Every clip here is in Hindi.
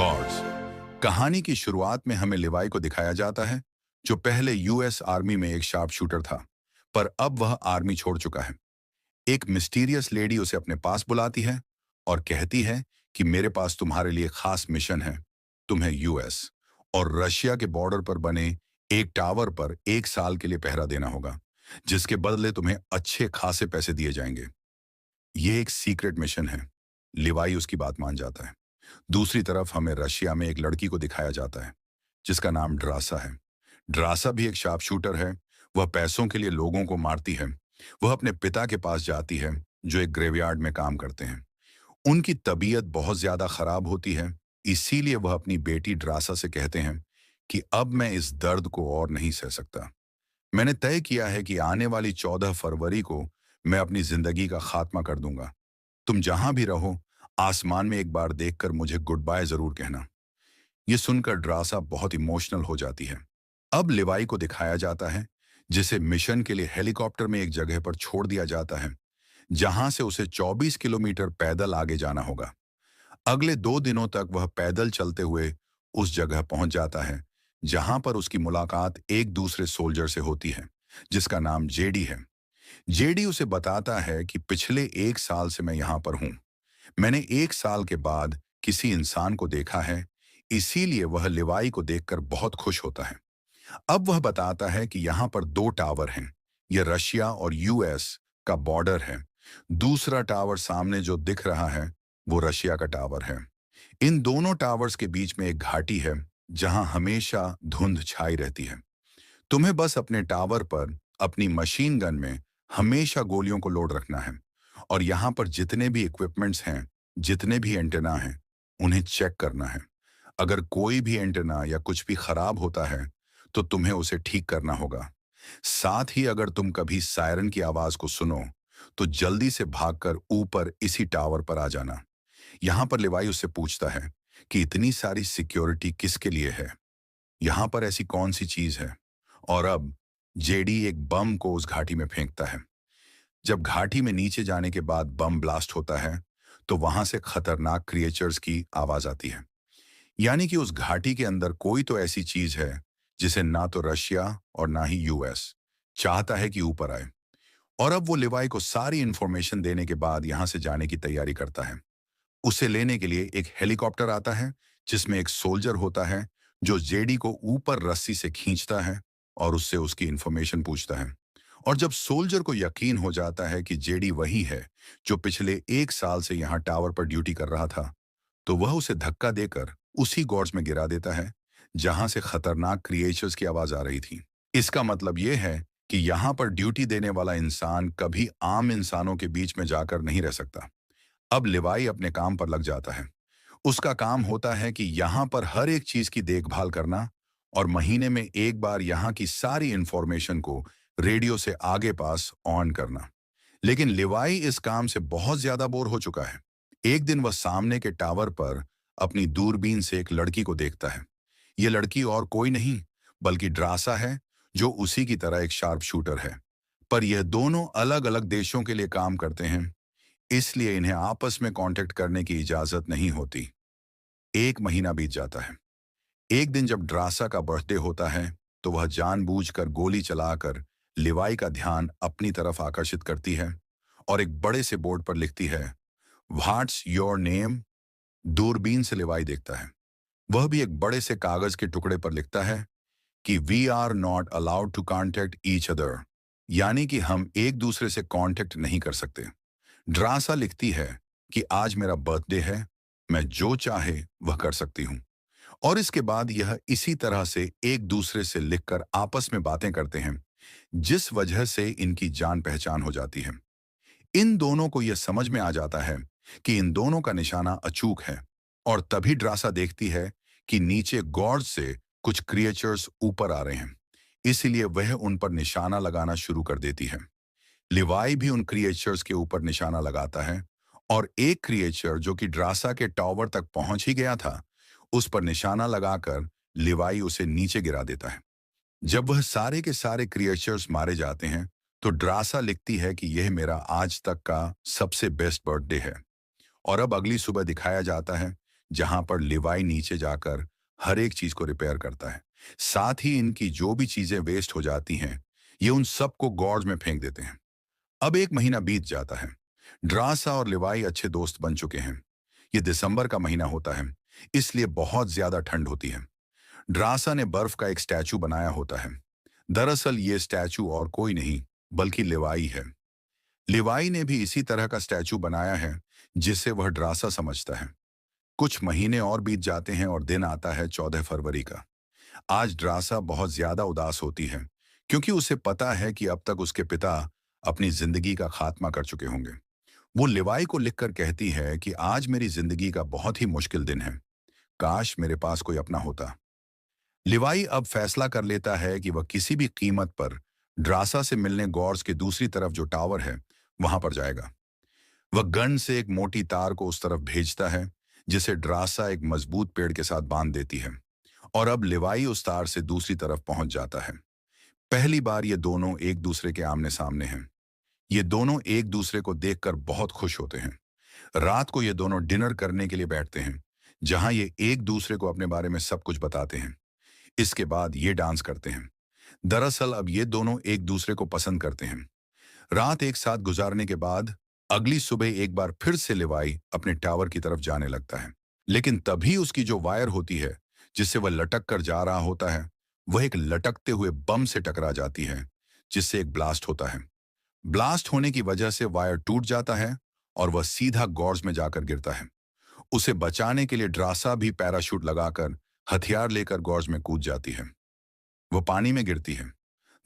गॉड्स। कहानी की शुरुआत में हमें लिवाई को दिखाया जाता है, जो पहले यूएस आर्मी में एक शार्प शूटर था, पर अब वह आर्मी छोड़ चुका है। एक मिस्टीरियस लेडी उसे अपने पास बुलाती है और कहती है कि मेरे पास तुम्हारे लिए खास मिशन है। तुम्हें यूएस और रशिया के बॉर्डर पर बने एक टावर पर 1 साल के लिए पहरा देना होगा, जिसके बदले तुम्हें अच्छे खासे पैसे दिए जाएंगे। ये एक सीक्रेट मिशन है। लिवाई उसकी बात मान जाता है। दूसरी तरफ हमें रशिया में एक लड़की को दिखाया जाता है, जिसका नाम ड्रासा है। ड्रासा भी एक शार्प शूटर है। वह पैसों के लिए लोगों को मारती है। वह अपने पिता के पास जाती है, जो एक ग्रेवयार्ड में काम करते हैं। उनकी तबीयत बहुत ज्यादा खराब होती है, इसीलिए वह अपनी बेटी ड्रासा से कहते हैं कि अब मैं इस दर्द को और नहीं सह सकता। मैंने तय किया है कि आने वाली 14 फरवरी को मैं अपनी जिंदगी का खात्मा कर दूंगा। तुम जहां भी रहो, आसमान में एक बार देखकर मुझे गुड बाय जरूर कहना। ये सुनकर ड्रासा बहुत इमोशनल हो जाती है। अब लिवाई को दिखाया जाता है, जिसे मिशन के लिए हेलीकॉप्टर में एक जगह पर छोड़ दिया जाता है, जहां से उसे 24 किलोमीटर पैदल आगे जाना होगा। अगले 2 दिनों तक वह पैदल चलते हुए उस जगह पहुंच जाता है, जहां पर उसकी मुलाकात एक दूसरे सोल्जर से होती है, जिसका नाम जेडी है। जेडी उसे बताता है कि पिछले 1 साल से मैं यहां पर हूं। मैंने 1 साल के बाद किसी इंसान को देखा है, इसीलिए वह लिवाई को देखकर बहुत खुश होता है। अब वह बताता है कि यहाँ पर 2 टावर हैं। यह रशिया और यूएस का बॉर्डर है। दूसरा टावर सामने जो दिख रहा है, वो रशिया का टावर है। इन दोनों टावर्स के बीच में एक घाटी है, जहां हमेशा धुंध छाई रहती है। तुम्हें बस अपने टावर पर अपनी मशीन गन में हमेशा गोलियों को लोड रखना है, और यहाँ पर जितने भी इक्विपमेंट्स हैं, जितने भी एंटेना हैं, उन्हें चेक करना है। अगर कोई भी एंटेना या कुछ भी खराब होता है, तो तुम्हें उसे ठीक करना होगा। साथ ही अगर तुम कभी सायरन की आवाज को सुनो, तो जल्दी से भागकर ऊपर इसी टावर पर आ जाना। यहाँ पर लिवाई उससे पूछता है कि इतनी सारी सिक्योरिटी किसके लिए है? यहाँ पर ऐसी कौन सी चीज है? और अब जेडी एक बम को उस घाटी में फेंकता है। जब घाटी में नीचे जाने के बाद बम ब्लास्ट होता है, तो वहां से खतरनाक क्रिएचर्स की आवाज आती है। यानी कि उस घाटी के अंदर कोई तो ऐसी चीज है, जिसे ना तो रशिया और ना ही यूएस चाहता है कि ऊपर आए। और अब वो लिवाई को सारी इंफॉर्मेशन देने के बाद यहां से जाने की तैयारी करता है। उसे लेने के लिए एक हेलीकॉप्टर आता है, जिसमें एक सोल्जर होता है, जो जेडी को ऊपर रस्सी से खींचता है और उससे उसकी इंफॉर्मेशन पूछता है। और जब सोल्जर को यकीन हो जाता है कि जेडी वही है, जो पिछले 1 साल से यहाँ टावर पर ड्यूटी कर रहा था, तो वह उसे धक्का देकर उसी गॉर्ज में गिरा देता है, जहां से खतरनाक क्रिएचर्स की आवाज आ रही थी। इसका मतलब यह है कि यहाँ पर ड्यूटी देने वाला इंसान कभी आम इंसानों के बीच में जाकर नहीं रह सकता। अब लिवाई अपने काम पर लग जाता है। उसका काम होता है कि यहाँ पर हर एक चीज की देखभाल करना और महीने में एक बार यहाँ की सारी इंफॉर्मेशन को रेडियो से आगे पास ऑन करना। लेकिन लिवाई इस काम से बहुत ज्यादा बोर हो चुका है। एक दिन वह सामने के टावर पर अपनी दूरबीन से एक लड़की को देखता है। यह लड़की और कोई नहीं, बल्कि ड्रासा है, जो उसी की तरह एक शार्प शूटर है। पर यह दोनों अलग अलग देशों के लिए काम करते हैं, इसलिए इन्हें आपस में कांटेक्ट करने की इजाजत नहीं होती। 1 महीना बीत जाता है। एक दिन जब ड्रासा का बर्थडे होता है, तो वह जानबूझकर गोली चलाकर लिवाई का ध्यान अपनी तरफ आकर्षित करती है और एक बड़े से बोर्ड पर लिखती है, व्हाट्स योर नेम? दूरबीन से लिवाई देखता है। वह भी एक बड़े से कागज के टुकड़े पर लिखता है कि we are not allowed to contact each other, यानी कि हम एक दूसरे से कांटेक्ट नहीं कर सकते। ड्रासा लिखती है कि आज मेरा बर्थडे है, मैं जो चाहे वह कर सकती हूँ। और इसके बाद यह इसी तरह से एक दूसरे से लिखकर आपस में बातें करते हैं, जिस वजह से इनकी जान पहचान हो जाती है। इन दोनों को यह समझ में आ जाता है कि इन दोनों का निशाना अचूक है, और तभी ड्रासा देखती है कि नीचे गॉर्ज से कुछ क्रिएचर्स ऊपर आ रहे हैं। इसलिए वह उन पर निशाना लगाना शुरू कर देती है। लिवाई भी उन क्रिएचर्स के ऊपर निशाना लगाता है, और एक क्रिएचर जो कि ड्रासा के टावर तक पहुंच ही गया था, उस पर निशाना लगाकर लिवाई उसे नीचे गिरा देता है। जब वह सारे के सारे क्रिएचर्स मारे जाते हैं, तो ड्रासा लिखती है कि यह मेरा आज तक का सबसे बेस्ट बर्थडे है। और अब अगली सुबह दिखाया जाता है, जहां पर लिवाई नीचे जाकर हर एक चीज को रिपेयर करता है। साथ ही इनकी जो भी चीजें वेस्ट हो जाती हैं, ये उन सबको गॉर्ज में फेंक देते हैं। अब एक महीना बीत जाता है। ड्रासा और लिवाई अच्छे दोस्त बन चुके हैं। ये दिसंबर का महीना होता है, इसलिए बहुत ज्यादा ठंड होती है। ड्रासा ने बर्फ का एक स्टैचू बनाया होता है। दरअसल ये स्टैचू और कोई नहीं बल्कि लिवाई है। लिवाई ने भी इसी तरह का स्टैचू बनाया है, जिसे वह ड्रासा समझता है। कुछ महीने और बीत जाते हैं और दिन आता है 14 फरवरी का। आज ड्रासा बहुत ज्यादा उदास होती है, क्योंकि उसे पता है कि अब तक उसके पिता अपनी जिंदगी का खात्मा कर चुके होंगे। वो लिवाई को लिखकर कहती है कि आज मेरी जिंदगी का बहुत ही मुश्किल दिन है। काश मेरे पास कोई अपना होता। लिवाई अब फैसला कर लेता है कि वह किसी भी कीमत पर ड्रासा से मिलने गॉर्स के दूसरी तरफ जो टावर है, वहां पर जाएगा। वह गन से एक मोटी तार को उस तरफ भेजता है, जिसे ड्रासा एक मजबूत पेड़ के साथ बांध देती है। और अब लिवाई उस तार से दूसरी तरफ पहुंच जाता है। पहली बार ये दोनों एक दूसरे के आमने सामने हैं। ये दोनों एक दूसरे को देखकर बहुत खुश होते हैं। रात को ये दोनों डिनर करने के लिए बैठते हैं, जहां ये एक दूसरे को अपने बारे में सब कुछ बताते हैं। इसके बाद ये डांस करते हैं। दरअसल अब ये दोनों एक दूसरे को पसंद करते हैं। रात एक साथ गुजारने के बाद अगली सुबह एक बार फिर से लिवाई अपने टावर की तरफ जाने लगता है। लेकिन तभी उसकी जो वायर होती है, जिससे वह लटक कर जा रहा होता है, वह एक लटकते हुए बम से टकरा जाती है, जिससे एक ब्लास्ट होता है। ब्लास्ट होने की वजह से वायर टूट जाता है और वह सीधा गॉर्ज में जाकर गिरता है। उसे बचाने के लिए ड्रासा भी पैराशूट लगाकर हथियार लेकर गॉर्ज में कूद जाती है। वो पानी में गिरती है।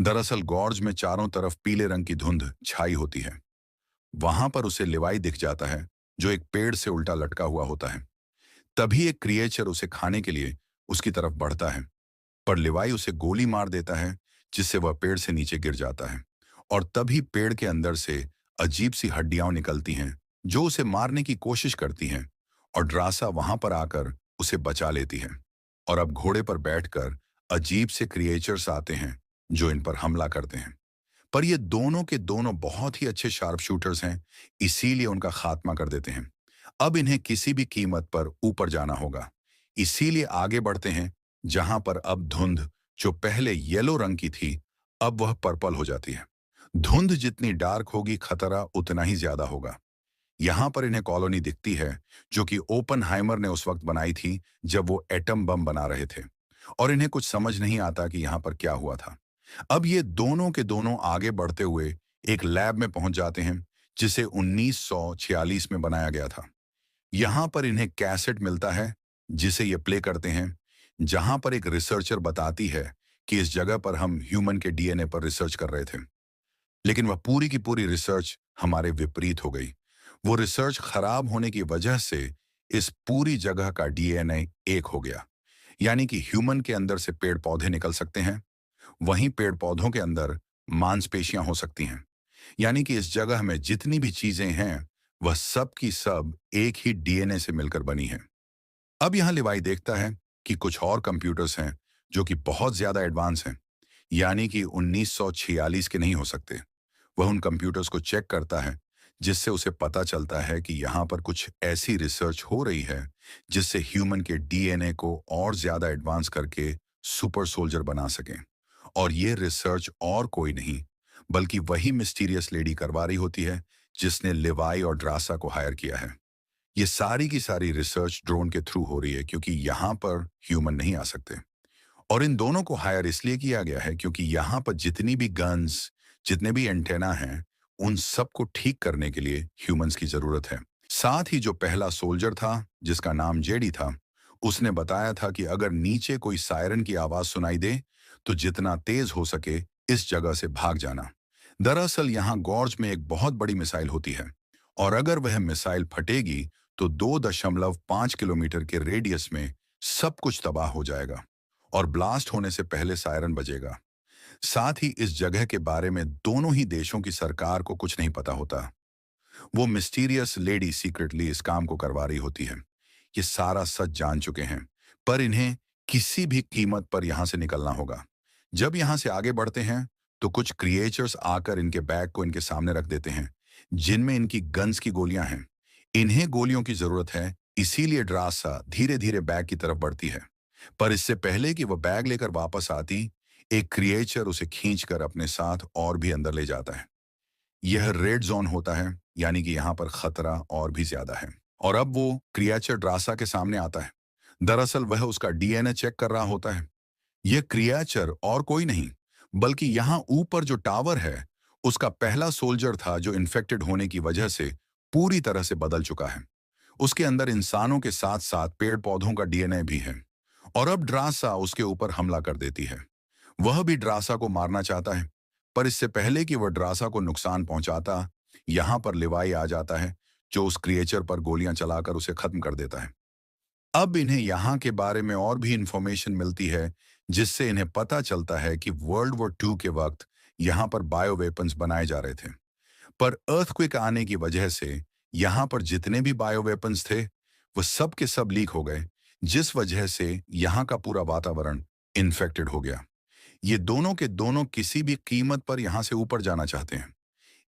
दरअसल गॉर्ज में चारों तरफ पीले रंग की धुंध छाई होती है। वहां पर उसे लिवाई दिख जाता है, जो एक पेड़ से उल्टा लटका हुआ होता है। तभी एक क्रिएचर उसे खाने के लिए उसकी तरफ बढ़ता है, पर लिवाई उसे गोली मार देता है, जिससे वह पेड़ से नीचे गिर जाता है। और तभी पेड़ के अंदर से अजीब सी हड्डियां निकलती हैं, जो उसे मारने की कोशिश करती हैं। और ड्रासा वहां पर आकर उसे बचा लेती है। और अब घोड़े पर बैठकर अजीब से क्रिएचर्स आते हैं, जो इन पर हमला करते हैं। पर ये दोनों के दोनों बहुत ही अच्छे शार्प शूटर्स हैं, इसीलिए उनका खात्मा कर देते हैं। अब इन्हें किसी भी कीमत पर ऊपर जाना होगा, इसीलिए आगे बढ़ते हैं, जहां पर अब धुंध, जो पहले येलो रंग की थी, अब वह पर्पल हो जाती है। धुंध जितनी डार्क होगी, खतरा उतना ही ज्यादा होगा। यहां पर इन्हें कॉलोनी दिखती है, जो कि ओपनहाइमर ने उस वक्त बनाई थी जब वो एटम बम बना रहे थे। और इन्हें कुछ समझ नहीं आता कि यहां पर क्या हुआ था। अब ये दोनों के दोनों आगे बढ़ते हुए एक लैब में पहुंच जाते हैं, जिसे 1946 में बनाया गया था। यहां पर इन्हें कैसेट मिलता है, जिसे ये प्ले करते हैं, जहां पर एक रिसर्चर बताती है कि इस जगह पर हम ह्यूमन के डीएनए पर रिसर्च कर रहे थे। लेकिन वह पूरी की पूरी रिसर्च हमारे विपरीत हो गई। वो रिसर्च खराब होने की वजह से इस पूरी जगह का डीएनए एक हो गया। यानी कि ह्यूमन के अंदर से पेड़ पौधे निकल सकते हैं, वहीं पेड़ पौधों के अंदर मांसपेशियां हो सकती हैं। यानी कि इस जगह में जितनी भी चीजें हैं, वह सब की सब एक ही डीएनए से मिलकर बनी हैं। अब यहां लिवाई देखता है कि कुछ और कंप्यूटर्स हैं, जो कि बहुत ज्यादा एडवांस हैं, यानी कि 1946 के नहीं हो सकते। वह उन कंप्यूटर्स को चेक करता है, जिससे उसे पता चलता है कि यहाँ पर कुछ ऐसी रिसर्च हो रही है, जिससे ह्यूमन के डीएनए को और ज्यादा एडवांस करके सुपर सोल्जर बना सकें। और ये रिसर्च और कोई नहीं बल्कि वही मिस्टीरियस लेडी करवा रही होती है, जिसने लिवाई और ड्रासा को हायर किया है। ये सारी की सारी रिसर्च ड्रोन के थ्रू हो रही है, क्योंकि यहाँ पर ह्यूमन नहीं आ सकते। और इन दोनों को हायर इसलिए किया गया है क्योंकि यहाँ पर जितनी भी गन्स, जितने भी एंटेना हैं, उन सबको ठीक करने के लिए ह्यूमंस की जरूरत है। साथ ही जो पहला सोल्जर था, जिसका नाम जेडी था, उसने बताया था कि अगर नीचे कोई सायरन की आवाज सुनाई दे, तो जितना तेज हो सके इस जगह से भाग जाना। दरअसल यहाँ गॉर्ज में एक बहुत बड़ी मिसाइल होती है, और अगर वह मिसाइल फटेगी तो 2.5 किलोमीटर के रेडियस में सब कुछ तबाह हो जाएगा और ब्लास्ट होने से पहले सायरन बजेगा। साथ ही इस जगह के बारे में दोनों ही देशों की सरकार को कुछ नहीं पता होता। वो मिस्टीरियस लेडी सीक्रेटली इस काम को करवा रही होती है। ये सारा सच जान चुके हैं, पर इन्हें किसी भी कीमत पर यहां से निकलना होगा। जब यहां से आगे बढ़ते हैं, तो कुछ क्रिएचर्स आकर इनके बैग को इनके सामने रख देते हैं, जिनमें इनकी गन्स की गोलियां हैं। इन्हें गोलियों की जरूरत है, इसीलिए ड्रासा धीरे धीरे बैग की तरफ बढ़ती है। पर इससे पहले कि वह बैग लेकर वापस आती, एक क्रिएचर उसे खींचकर अपने साथ और भी अंदर ले जाता है। यह रेड जोन होता है, यानी कि यहाँ पर खतरा और भी ज्यादा है। और अब वो क्रिएचर ड्रासा के सामने आता है। दरअसल वह उसका डीएनए चेक कर रहा होता है। यह क्रिएचर और कोई नहीं, बल्कि यहाँ ऊपर जो टावर है, उसका पहला सोल्जर था जो इन्फेक्टेड होने की वजह से पूरी तरह से बदल चुका है। उसके अंदर इंसानों के साथ साथ पेड़ पौधों का डीएनए भी है। और अब ड्रासा उसके ऊपर हमला कर देती है। वह भी ड्रासा को मारना चाहता है, पर इससे पहले कि वह ड्रासा को नुकसान पहुंचाता, यहां पर लिवाई आ जाता है, जो उस क्रिएचर पर गोलियां चलाकर उसे खत्म कर देता है। अब इन्हें यहाँ के बारे में और भी इंफॉर्मेशन मिलती है, जिससे इन्हें पता चलता है कि वर्ल्ड वॉर 2 के वक्त यहाँ पर बायो वेपन्स बनाए जा रहे थे। पर अर्थक्वेक आने की वजह से यहाँ पर जितने भी बायो वेपन्स थे, वो सब के सब लीक हो गए, जिस वजह से यहाँ का पूरा वातावरण इन्फेक्टेड हो गया। ये दोनों के दोनों किसी भी कीमत पर यहाँ से ऊपर जाना चाहते हैं।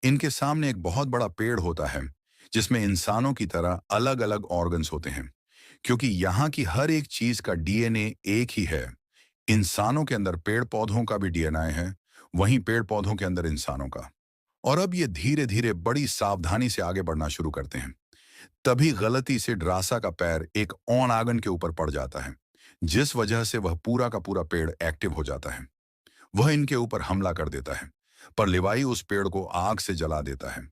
इनके सामने एक बहुत बड़ा पेड़ होता है, जिसमें इंसानों की तरह अलग अलग ऑर्गन्स होते हैं। क्योंकि यहाँ की हर एक चीज का डीएनए एक ही है। इंसानों के अंदर पेड़ पौधों का भी डीएनए है, वहीं पेड़ पौधों के अंदर इंसानों का। और अब ये धीरे धीरे बड़ी सावधानी से आगे बढ़ना शुरू करते हैं। तभी गलती से ड्रासा का पैर एक ऑन आगन के ऊपर पड़ जाता है, जिस वजह से वह पूरा का पूरा पेड़ एक्टिव हो जाता है। वह इनके ऊपर हमला कर देता है, पर लिवाई उस पेड़ को आग से जला देता है।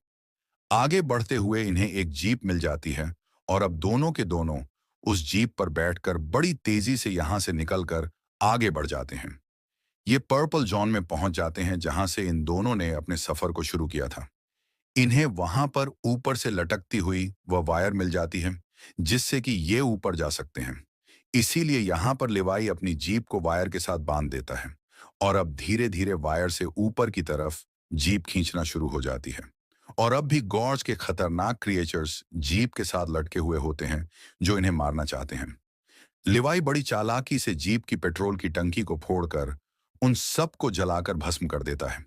आगे बढ़ते हुए इन्हें एक जीप मिल जाती है, और अब दोनों के दोनों उस जीप पर बैठकर बड़ी तेजी से यहां से निकलकर आगे बढ़ जाते हैं। ये पर्पल जॉन में पहुंच जाते हैं, जहां से इन दोनों ने अपने सफर को शुरू किया था। इन्हें वहां पर ऊपर से लटकती हुई वह वायर मिल जाती है, जिससे कि ये ऊपर जा सकते हैं। इसीलिए यहां पर लिवाई अपनी जीप को वायर के साथ बांध देता है, और अब धीरे धीरे वायर से ऊपर की तरफ जीप खींचना शुरू हो जाती है। और अब भी गॉर्ज के खतरनाक क्रिएचर्स जीप के साथ लटके हुए होते हैं, जो इन्हें मारना चाहते हैं। लिवाई बड़ी चालाकी से जीप की पेट्रोल की टंकी को फोड़कर उन सबको जलाकर भस्म कर देता है।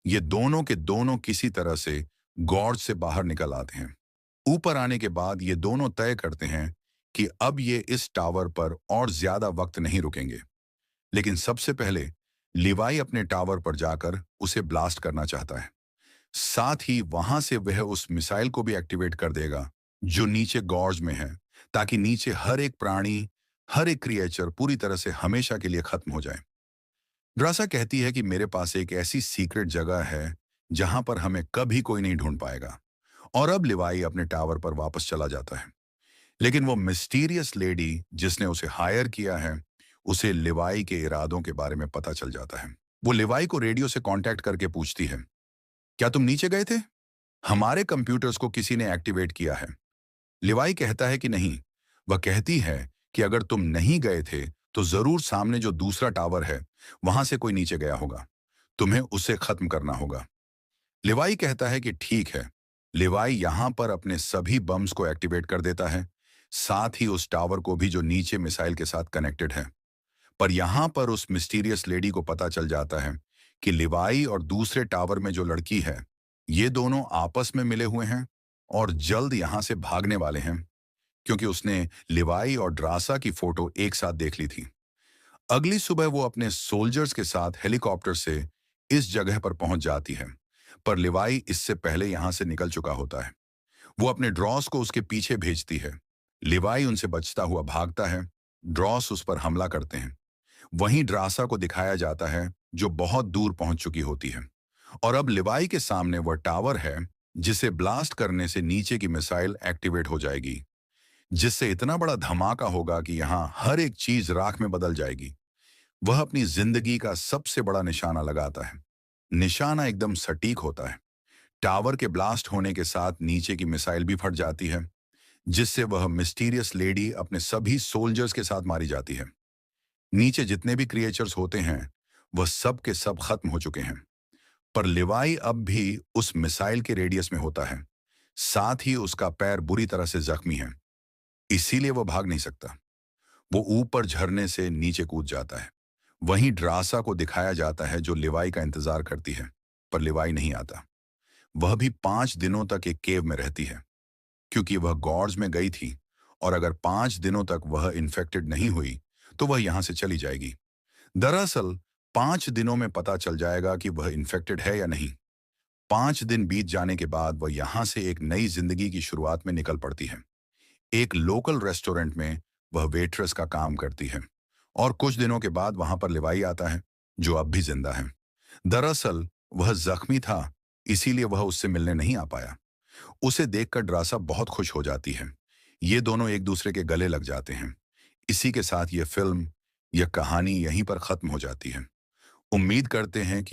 ये दोनों के दोनों किसी तरह से गॉर्ज से बाहर निकल आते हैं। ऊपर आने के बाद ये दोनों तय करते हैं कि अब ये इस टावर पर और ज्यादा वक्त नहीं रुकेंगे। लेकिन सबसे पहले लिवाई अपने टावर पर जाकर उसे ब्लास्ट करना चाहता है। साथ ही वहां से वह उस मिसाइल को भी एक्टिवेट कर देगा, जो नीचे गॉर्ज में है, ताकि नीचे हर एक प्राणी, हर एक क्रिएचर पूरी तरह से हमेशा के लिए खत्म हो जाए। ड्रासा कहती है कि मेरे पास एक ऐसी सीक्रेट जगह है जहां पर हमें कभी कोई नहीं ढूंढ पाएगा। और अब लिवाई अपने टावर पर वापस चला जाता है। लेकिन वो मिस्टीरियस लेडी जिसने उसे हायर किया है, उसे लिवाई के इरादों के बारे में पता चल जाता है। वो लिवाई को रेडियो से कांटेक्ट करके पूछती है, क्या तुम नीचे गए थे? हमारे कंप्यूटर्स को किसी ने एक्टिवेट किया है। लिवाई कहता है कि नहीं। वह कहती है कि अगर तुम नहीं गए थे, तो जरूर सामने जो दूसरा टावर है, वहां से कोई नीचे गया होगा। तुम्हें उसे खत्म करना होगा। लिवाई कहता है कि ठीक है। लिवाई यहां पर अपने सभी बम्स को एक्टिवेट कर देता है, साथ ही उस टावर को भी जो नीचे मिसाइल के साथ कनेक्टेड है। पर यहां पर उस मिस्टीरियस लेडी को पता चल जाता है कि लिवाई और दूसरे टावर में जो लड़की है, ये दोनों आपस में मिले हुए हैं और जल्द यहां से भागने वाले हैं, क्योंकि उसने लिवाई और ड्रासा की फोटो एक साथ देख ली थी। अगली सुबह वो अपने सोल्जर्स के साथ हेलीकॉप्टर से इस जगह पर पहुंच जाती है, पर लिवाई इससे पहले यहां से निकल चुका होता है। वो अपने ड्रॉस को उसके पीछे भेजती है। लिवाई उनसे बचता हुआ भागता है। ड्रॉस उस पर हमला करते हैं। वहीं ड्रासा को दिखाया जाता है, जो बहुत दूर पहुंच चुकी होती है। और अब लिवाई के सामने वह टावर है, जिसे ब्लास्ट करने से नीचे की मिसाइल एक्टिवेट हो जाएगी, जिससे इतना बड़ा धमाका होगा कि यहां हर एक चीज राख में बदल जाएगी। वह अपनी जिंदगी का सबसे बड़ा निशाना लगाता है। निशाना एकदम सटीक होता है। टावर के ब्लास्ट होने के साथ नीचे की मिसाइल भी फट जाती है, जिससे वह मिस्टीरियस लेडी अपने सभी सोल्जर्स के साथ मारी जाती है। नीचे जितने भी क्रिएचर्स होते हैं, वह सब के सब खत्म हो चुके हैं। पर लिवाई अब भी उस मिसाइल के रेडियस में होता है। साथ ही उसका पैर बुरी तरह से जख्मी है, इसीलिए वह भाग नहीं सकता। वो ऊपर झरने से नीचे कूद जाता है। वहीं ड्रासा को दिखाया जाता है, जो लिवाई का इंतजार करती है, पर लिवाई नहीं आता। वह भी 5 दिनों तक एक केव में रहती है, क्योंकि वह गॉर्ज में गई थी और अगर 5 दिनों तक वह इन्फेक्टेड नहीं हुई तो वह यहां से चली जाएगी। दरअसल 5 दिनों में पता चल जाएगा कि वह इन्फेक्टेड है या नहीं। 5 दिन बीत जाने के बाद वह यहां से एक नई जिंदगी की शुरुआत में निकल पड़ती है। एक लोकल रेस्टोरेंट में वह वेट्रेस का काम करती है और कुछ दिनों के बाद वहां पर लिवाई आता है, जो अब भी जिंदा है। दरअसल वह जख्मी था, इसीलिए वह उससे मिलने नहीं आ पाया। उसे देखकर ड्रासा बहुत खुश हो जाती है। ये दोनों एक दूसरे के गले लग जाते हैं। इसी के साथ यह फिल्म, यह कहानी यहीं पर खत्म हो जाती है। उम्मीद करते हैं कि